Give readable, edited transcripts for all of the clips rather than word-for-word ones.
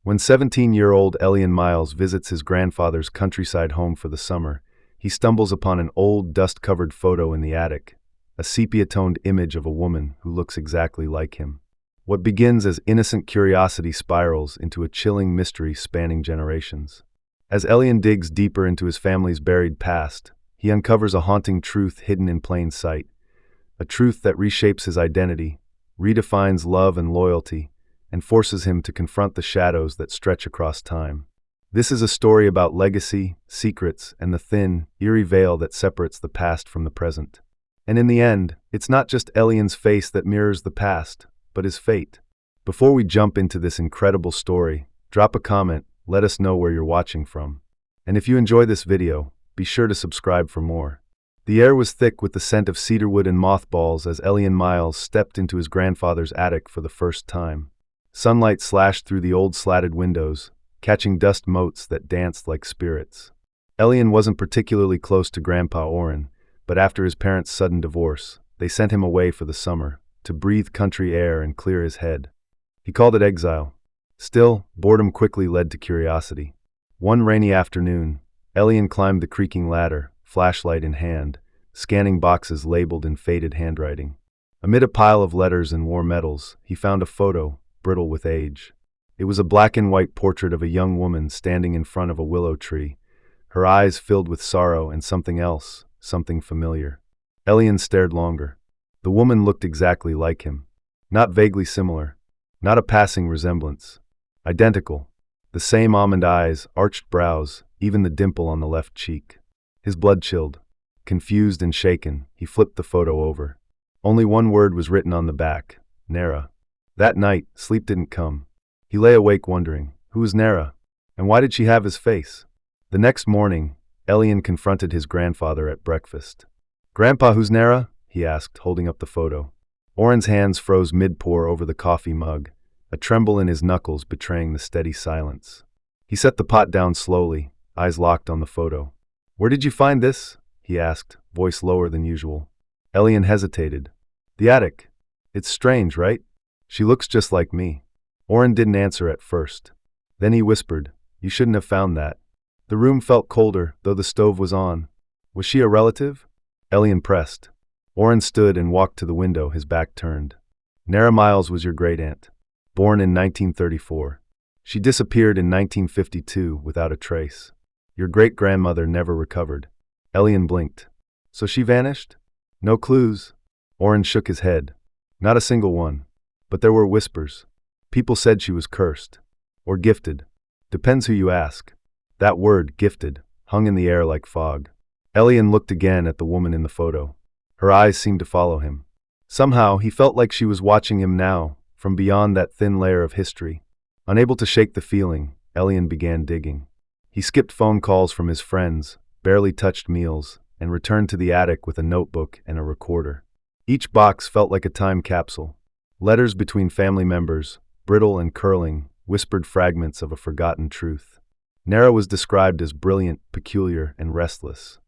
When 17-year-old Elian Miles visits his grandfather's countryside home for the summer, he stumbles upon an old, dust-covered photo in the attic, a sepia-toned image of a woman who looks exactly like him. What begins as innocent curiosity spirals into a chilling mystery spanning generations. As Elian digs deeper into his family's buried past, he uncovers a haunting truth hidden in plain sight, a truth that reshapes his identity, redefines love and loyalty, and forces him to confront the shadows that stretch across time. This is a story about legacy, secrets, and the thin, eerie veil that separates the past from the present. And in the end, it's not just Elian's face that mirrors the past, but his fate. Before we jump into this incredible story, drop a comment, let us know where you're watching from. And if you enjoy this video, be sure to subscribe for more. The air was thick with the scent of cedarwood and mothballs as Elian Miles stepped into his grandfather's attic for the first time. Sunlight slashed through the old slatted windows, catching dust motes that danced like spirits. Elian wasn't particularly close to Grandpa Oren, but after his parents' sudden divorce, they sent him away for the summer, to breathe country air and clear his head. He called it exile. Still, boredom quickly led to curiosity. One rainy afternoon, Elian climbed the creaking ladder, flashlight in hand, scanning boxes labeled in faded handwriting. Amid a pile of letters and war medals, he found a photo, brittle with age. It was a black and white portrait of a young woman standing in front of a willow tree, her eyes filled with sorrow and something else, something familiar. Elian stared longer. The woman looked exactly like him. Not vaguely similar. Not a passing resemblance. Identical. The same almond eyes, arched brows, even the dimple on the left cheek. His blood chilled. Confused and shaken, he flipped the photo over. Only one word was written on the back: Nara. That night, sleep didn't come. He lay awake wondering, who was Nara? And why did she have his face? The next morning, Elian confronted his grandfather at breakfast. "Grandpa, who's Nara?" he asked, holding up the photo. Oren's hands froze mid-pour over the coffee mug, a tremble in his knuckles betraying the steady silence. He set the pot down slowly, eyes locked on the photo. "Where did you find this?" he asked, voice lower than usual. Elian hesitated. "The attic. It's strange, right? She looks just like me." Oren didn't answer at first. Then he whispered, "You shouldn't have found that." The room felt colder, though the stove was on. "Was she a relative?" Elian pressed. Oren stood and walked to the window, his back turned. "Nara Miles was your great-aunt. Born in 1934. She disappeared in 1952 without a trace. Your great-grandmother never recovered." Elian blinked. "So she vanished? No clues?" Oren shook his head. "Not a single one. But there were whispers. People said she was cursed. Or gifted. Depends who you ask." That word, gifted, hung in the air like fog. Elian looked again at the woman in the photo. Her eyes seemed to follow him. Somehow, he felt like she was watching him now, from beyond that thin layer of history. Unable to shake the feeling, Elian began digging. He skipped phone calls from his friends, barely touched meals, and returned to the attic with a notebook and a recorder. Each box felt like a time capsule. Letters between family members, brittle and curling, whispered fragments of a forgotten truth. Nara was described as brilliant, peculiar, and restless.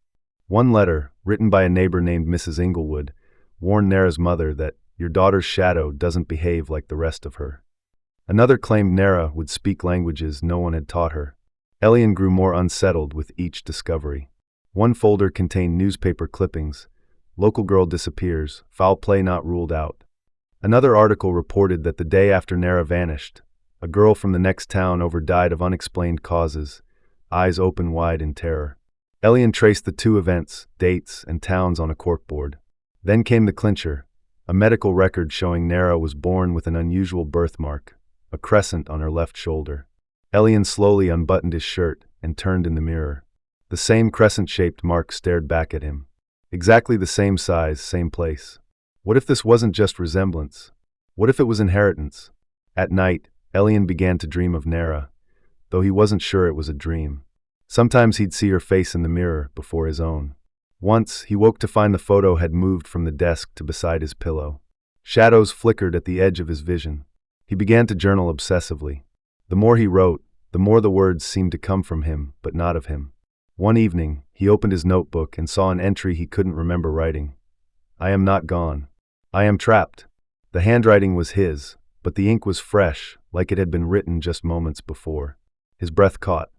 One letter, written by a neighbor named Mrs. Inglewood, warned Nara's mother that your daughter's shadow doesn't behave like the rest of her. Another claimed Nara would speak languages no one had taught her. Elian grew more unsettled with each discovery. One folder contained newspaper clippings. Local girl disappears, foul play not ruled out. Another article reported that the day after Nara vanished, a girl from the next town died of unexplained causes, eyes open wide in terror. Elian traced the two events, dates, and towns on a corkboard. Then came the clincher, a medical record showing Nara was born with an unusual birthmark, a crescent on her left shoulder. Elian slowly unbuttoned his shirt and turned in the mirror. The same crescent-shaped mark stared back at him. Exactly the same size, same place. What if this wasn't just resemblance? What if it was inheritance? At night, Elian began to dream of Nara, though he wasn't sure it was a dream. Sometimes he'd see her face in the mirror before his own. Once, he woke to find the photo had moved from the desk to beside his pillow. Shadows flickered at the edge of his vision. He began to journal obsessively. The more he wrote, the more the words seemed to come from him, but not of him. One evening, he opened his notebook and saw an entry he couldn't remember writing. "I am not gone. I am trapped." The handwriting was his, but the ink was fresh, like it had been written just moments before. His breath caught.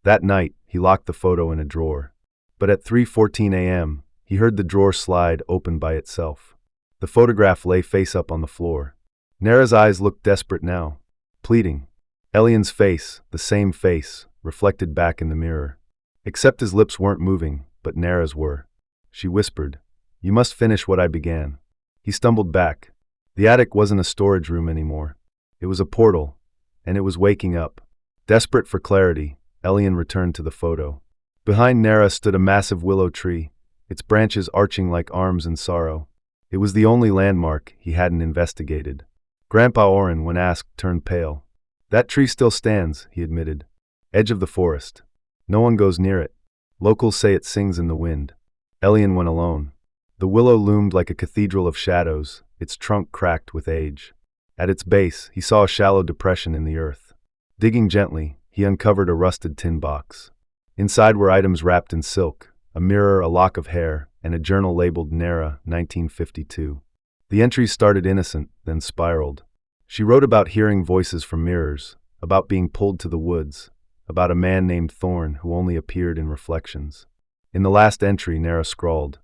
That night, he locked the photo in a drawer. But at 3:14 a.m., he heard the drawer slide open by itself. The photograph lay face up on the floor. Nara's eyes looked desperate now, pleading. Elian's face, the same face, reflected back in the mirror. Except his lips weren't moving, but Nara's were. She whispered, "You must finish what I began." He stumbled back. The attic wasn't a storage room anymore. It was a portal, and it was waking up. Desperate for clarity, Elian returned to the photo. Behind Nara stood a massive willow tree, its branches arching like arms in sorrow. It was the only landmark he hadn't investigated. Grandpa Oren, when asked, turned pale. "That tree still stands," he admitted. "Edge of the forest. No one goes near it. Locals say it sings in the wind." Elian went alone. The willow loomed like a cathedral of shadows, its trunk cracked with age. At its base, he saw a shallow depression in the earth. Digging gently, he uncovered a rusted tin box. Inside were items wrapped in silk, a mirror, a lock of hair, and a journal labeled Nara, 1952. The entries started innocent, then spiraled. She wrote about hearing voices from mirrors, about being pulled to the woods, about a man named Thorn who only appeared in reflections. In the last entry, Nara scrawled,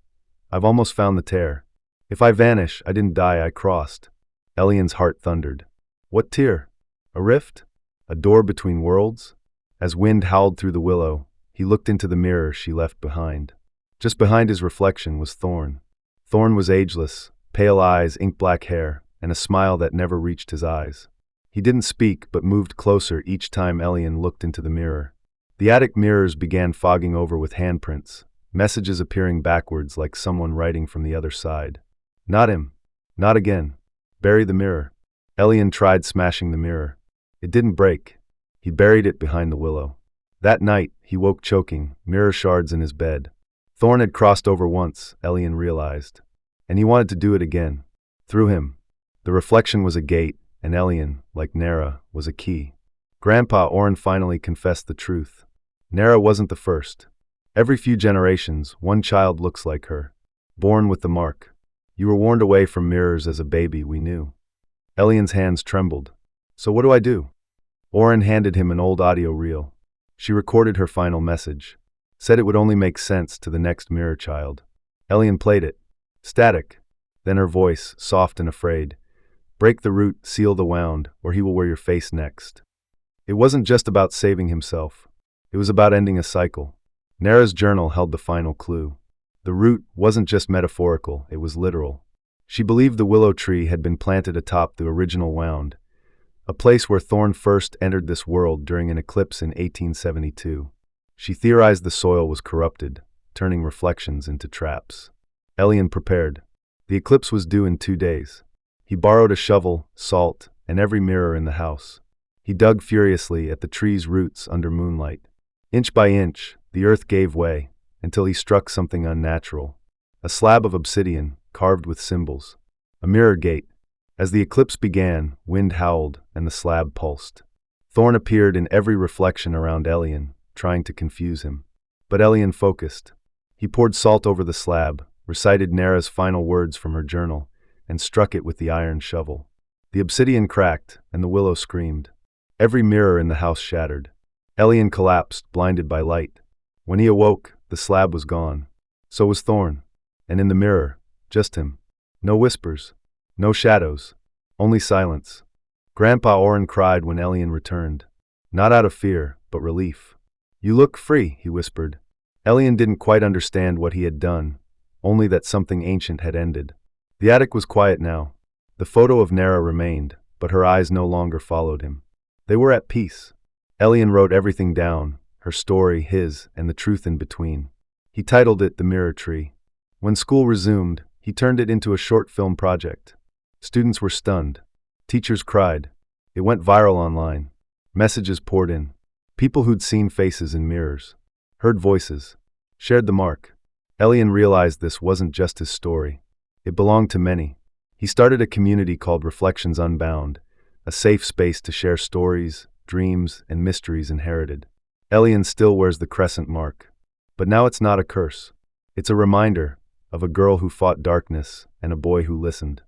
"I've almost found the tear. If I vanish, I didn't die, I crossed." Elian's heart thundered. What tear? A rift? A door between worlds? As wind howled through the willow, he looked into the mirror she left behind. Just behind his reflection was Thorn. Thorn was ageless, pale eyes, ink-black hair, and a smile that never reached his eyes. He didn't speak, but moved closer each time Elian looked into the mirror. The attic mirrors began fogging over with handprints, messages appearing backwards like someone writing from the other side. Not him. Not again. Bury the mirror. Elian tried smashing the mirror. It didn't break. He buried it behind the willow. That night, he woke choking, mirror shards in his bed. Thorn had crossed over once, Elian realized. And he wanted to do it again. Through him. The reflection was a gate, and Elian, like Nara, was a key. Grandpa Oren finally confessed the truth. Nara wasn't the first. Every few generations, one child looks like her. Born with the mark. You were warned away from mirrors as a baby, we knew. Elian's hands trembled. So what do I do? Oren handed him an old audio reel. She recorded her final message. Said it would only make sense to the next mirror child. Elian played it. Static. Then her voice, soft and afraid. Break the root, seal the wound, or he will wear your face next. It wasn't just about saving himself. It was about ending a cycle. Nara's journal held the final clue. The root wasn't just metaphorical, it was literal. She believed the willow tree had been planted atop the original wound, a place where Thorn first entered this world during an eclipse in 1872. She theorized the soil was corrupted, turning reflections into traps. Elian prepared. The eclipse was due in 2 days. He borrowed a shovel, salt, and every mirror in the house. He dug furiously at the tree's roots under moonlight. Inch by inch, the earth gave way, until he struck something unnatural. A slab of obsidian, carved with symbols. A mirror gate. As the eclipse began, wind howled, and the slab pulsed. Thorn appeared in every reflection around Elian, trying to confuse him. But Elian focused. He poured salt over the slab, recited Nara's final words from her journal, and struck it with the iron shovel. The obsidian cracked, and the willow screamed. Every mirror in the house shattered. Elian collapsed, blinded by light. When he awoke, the slab was gone. So was Thorn. And in the mirror, just him. No whispers. No shadows. Only silence. Grandpa Oren cried when Elian returned. Not out of fear, but relief. You look free, he whispered. Elian didn't quite understand what he had done, only that something ancient had ended. The attic was quiet now. The photo of Nara remained, but her eyes no longer followed him. They were at peace. Elian wrote everything down, her story, his, and the truth in between. He titled it The Mirror Tree. When school resumed, he turned it into a short film project. Students were stunned. Teachers cried. It went viral online. Messages poured in. People who'd seen faces in mirrors, heard voices, shared the mark. Elian realized this wasn't just his story. It belonged to many. He started a community called Reflections Unbound, a safe space to share stories, dreams, and mysteries inherited. Elian still wears the crescent mark. But now it's not a curse. It's a reminder of a girl who fought darkness and a boy who listened.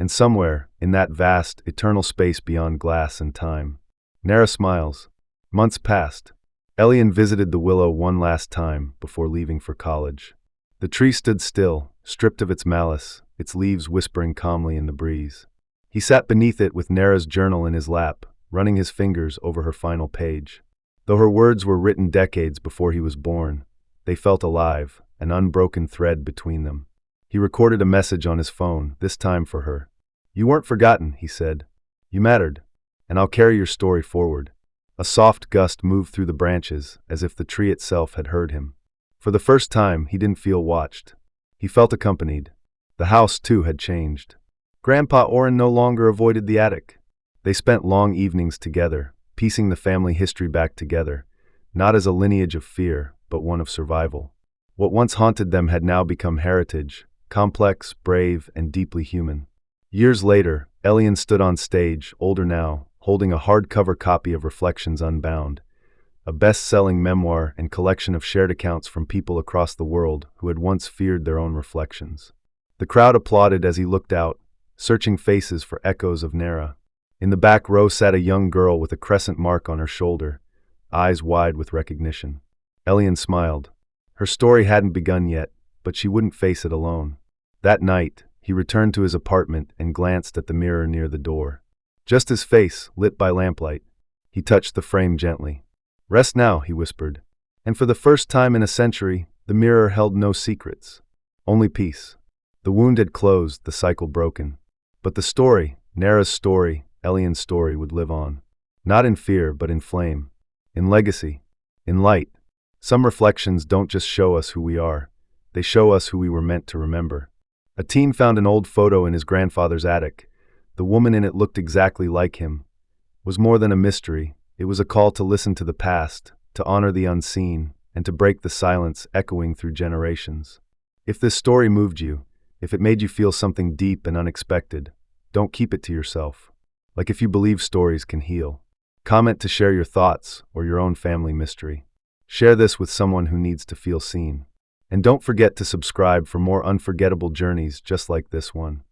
And somewhere, in that vast, eternal space beyond glass and time. Nara smiles. Months passed. Elian visited the willow one last time before leaving for college. The tree stood still, stripped of its malice, its leaves whispering calmly in the breeze. He sat beneath it with Nara's journal in his lap, running his fingers over her final page. Though her words were written decades before he was born, they felt alive, an unbroken thread between them. He recorded a message on his phone, this time for her. "You weren't forgotten," he said. "You mattered, and I'll carry your story forward." A soft gust moved through the branches, as if the tree itself had heard him. For the first time, he didn't feel watched. He felt accompanied. The house, too, had changed. Grandpa Orrin no longer avoided the attic. They spent long evenings together, piecing the family history back together, not as a lineage of fear, but one of survival. What once haunted them had now become heritage, complex, brave, and deeply human. Years later, Elian stood on stage, older now, holding a hardcover copy of Reflections Unbound, a best-selling memoir and collection of shared accounts from people across the world who had once feared their own reflections. The crowd applauded as he looked out, searching faces for echoes of Nara. In the back row sat a young girl with a crescent mark on her shoulder, eyes wide with recognition. Elian smiled. Her story hadn't begun yet, but she wouldn't face it alone. That night, he returned to his apartment and glanced at the mirror near the door. Just his face, lit by lamplight. He touched the frame gently. "Rest now," he whispered. And for the first time in a century, the mirror held no secrets. Only peace. The wound had closed, the cycle broken. But the story, Nara's story, Elian's story, would live on. Not in fear, but in flame. In legacy. In light. Some reflections don't just show us who we are. They show us who we were meant to remember. A teen found an old photo in his grandfather's attic. The woman in it looked exactly like him. It was more than a mystery. It was a call to listen to the past, to honor the unseen, and to break the silence echoing through generations. If this story moved you, if it made you feel something deep and unexpected, don't keep it to yourself. Like if you believe stories can heal. Comment to share your thoughts or your own family mystery. Share this with someone who needs to feel seen. And don't forget to subscribe for more unforgettable journeys just like this one.